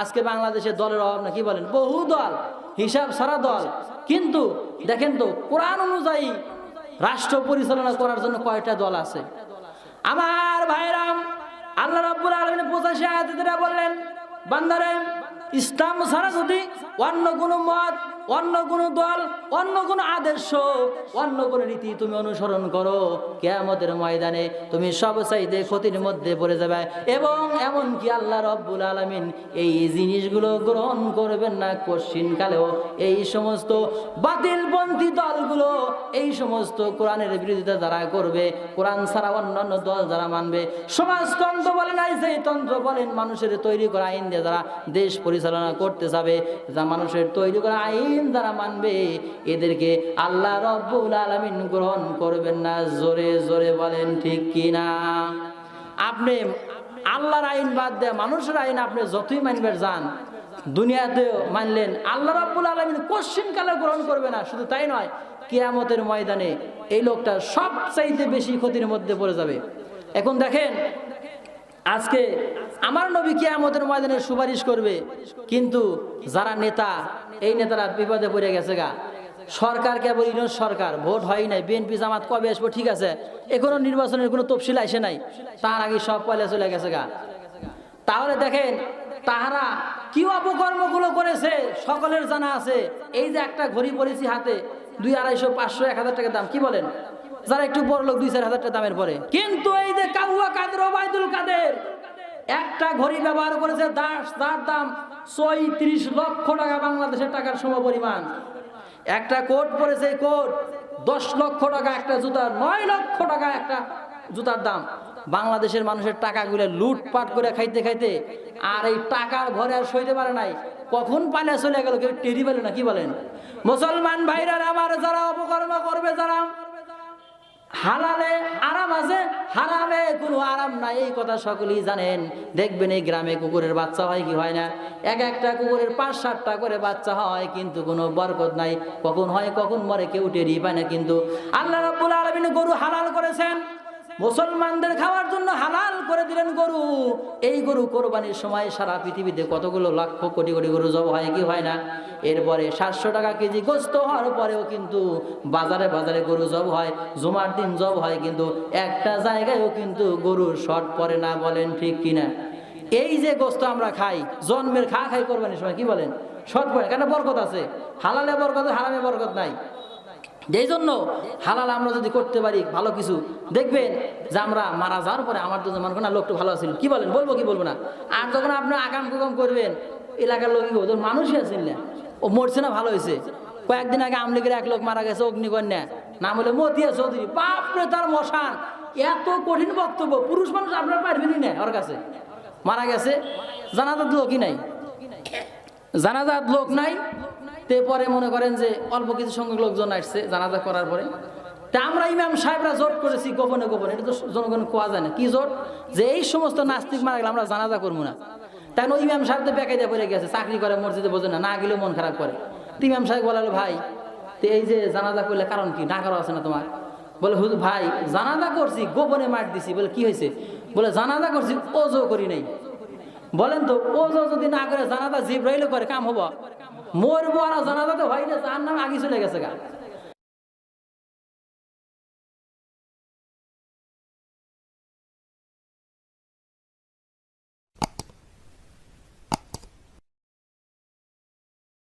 আজকে বাংলাদেশে দলের অভাব না, কি বলেন, বহু দল, হিসাব ছাড়া দল। কিন্তু দেখেন তো কোরআন অনুযায়ী রাষ্ট্র পরিচালনা করার জন্য কয়টা দল আছে? আমার ভাইরাম, আল্লাহ রাব্বুল আলামিন 85 আয়াতে যেটা বললেন, বান্দারে ইসলাম ছাড়া যদি অন্য কোনো মত, অন্য কোনো দল, অন্য কোনো আদর্শ, অন্য কোনো রীতি তুমি অনুসরণ করো, কিয়ামতের ময়দানে তুমি সবচাইতে ক্ষতির মধ্যে পড়ে যাবে। এবং এমনকি আল্লাহ রাব্বুল আলামিন এই জিনিসগুলো গ্রহণ করবেন না কশিনকালেও। এই সমস্ত বাতিলপন্থী দলগুলো, এই সমস্ত কোরআনের বিরোধিতা যারা করবে, কোরআন ছাড়া অন্যান্য দল যারা মানবে, সমাজতন্ত্র বলেন, আইনতন্ত্র বলেন, মানুষের তৈরি করা আইন দিয়ে যারা দেশ পরিচালনা করতে যাবে, যা মানুষের তৈরি করা আইন যারা মানবে, এদেরকে আল্লাহ রাব্বুল আলামিন গ্রহণ করবেন না। জোরে জোরে বলেন ঠিক কিনা? আপনি আল্লাহর আইন বাদ দেয় মানুষের আইন আপনি যতই মানবেন যান, দুনিয়াতেও মানলেন, আল্লাহ রাব্বুল আলামিন কোশ্চিনকালে গ্রহণ করবে না। শুধু তাই নয়, কিয়ামতের ময়দানে এই লোকটা সবচাইতে বেশি ক্ষতির মধ্যে পড়ে যাবে। এখন দেখেন, আজকে আমার নবী কিয়ামতের ময়দানে সুপারিশ করবে, কিন্তু যারা নেতা, এই নেতারা বিপদে পড়ে গেছে গা। সরকার কেবল ইউনিয়ন সরকার, ভোট হয় নাই, বিএনপি জামাত কবে আসবো ঠিক আছে, এখনো নির্বাচনের কোনো তফসিল আসে নাই, তার আগে সব পয়লা চলে গেছে গা। তাহলে দেখেন তাহারা কি অপকর্মগুলো করেছে সকলের জানা আছে। এই যে একটা ঘড়ি পরেছি হাতে, 200, 250, 500, 1000 টাকা দাম, কি বলেন, যারা একটু বড় লোক 2-4 হাজার টাকা দামের পরে। কিন্তু এই যে কাউয়া কাদের, ওবায়দুল কাদের একটা ঘড়ি ব্যবহার করেছে, যার দাম 34 লক্ষ টাকা, বাংলাদেশের টাকার সমপরিমাণ। একটা কোট পরেছে, এই কোট 10 লক্ষ টাকা, একটা জুতা 9 লক্ষ টাকা একটা জুতার দাম। বাংলাদেশের মানুষের টাকাগুলো লুটপাট করে খাইতে খাইতে আর এই টাকার ভরে আর সইতে পারে নাই, কখন পালিয়ে চলে গেল কেউ টেরি পেল না, কি বলেন? মুসলমান ভাইরা আমার, যারা অপকর্ম করবে, যারা হালালে আরাম আছে, হারামে কোনো আরাম নাই, এই কথা সকলেই জানেন। দেখবেন এই গ্রামে কুকুরের বাচ্চা হয় কি হয় না, একটা কুকুরের 5-7টা করে বাচ্চা হয়, কিন্তু কোনো বরকত নাই, কখন হয় কখন মরে কেউ টেরি পায় না। কিন্তু আল্লাহ রাব্বুল আলামিন গরু হালাল করেছেন, মুসলমানদের খাওয়ার জন্য হালাল করে দিলেন গরু। এই গরু কোরবানির সময় সারা পৃথিবীতে কতগুলো লক্ষ কোটি কোটি গরু জব হয় কি হয় না। এরপরে 700 টাকা কেজি গোস্ত হওয়ার পরেও কিন্তু বাজারে বাজারে গরু জব হয়, জুমার দিন জব হয়, কিন্তু একটা জায়গায়ও কিন্তু গরুর শর্ট পড়ে না। বলেন ঠিক কিনা? এই যে গোস্ত আমরা খাই, জন্মের খাই কোরবানির সময়, কি বলেন, শর্ট পড়ে, কেন? বরকত আছে, হালালে বরকত, হারামে বরকত নাই। এই জন্য হালাল আমরা যদি করতে পারি ভালো কিছু, দেখবেন যে আমরা মারা যাওয়ার পরে আমার তো মনে করেন লোকটা ভালো আছিল, কি বলেন, বলবো কি বলবো না। আর যখন আপনি আকাম কুকাম করবেন, এলাকার লোক মানুষই আছেন না, ও মরছে না ভালো হয়েছে। কয়েকদিন আগে আমলিগের এক লোক মারা গেছে, অগ্নিকন্যা, নাম হলে মতিয়া চৌধুরী। বাপরে তার মশান, এত কঠিন বক্তব্য, পুরুষ মানুষ আপনারা পারবেনই না ওর কাছে। মারা গেছে, জানাজাত লোকই নাই, জানাজাত লোক নাই। পরে মনে করেন যে অল্প কিছু সংখ্যক লোকজন আসছে জানাজা করার পরে, তা আমরা ইমাম সাহেবরা জোট করেছি গোপনে গোপনে, এটা তো জনগণ কোয়া যায় না, কি জোট, যে এই সমস্ত নাস্তিক মারা গেলে আমরা জানাজা করবো না। তাই ওই ইমাম সাহেব তো বেকায়দা পড়ে গেছে, চাকরি করে মসজিদে বোঝে না, না গেলেও মন খারাপ করে। তো ইমাম সাহেব বলালো, ভাই তো এই যে জানাজা করলে কারণ কি, না করা আছে না তোমার? বলে হুজুর ভাই জানাজা করছি, গোপনে মার দিছি। বলে কি হয়েছে? বলে জানাজা করছি, ওজো করি নাই। বলেন তো, ওজো যদি না করে জানাজা জিব্রাইল করে কাম হবো? মরবো আর জানাজা তো হয় না, তার নাম আগে চলে গেছে গা।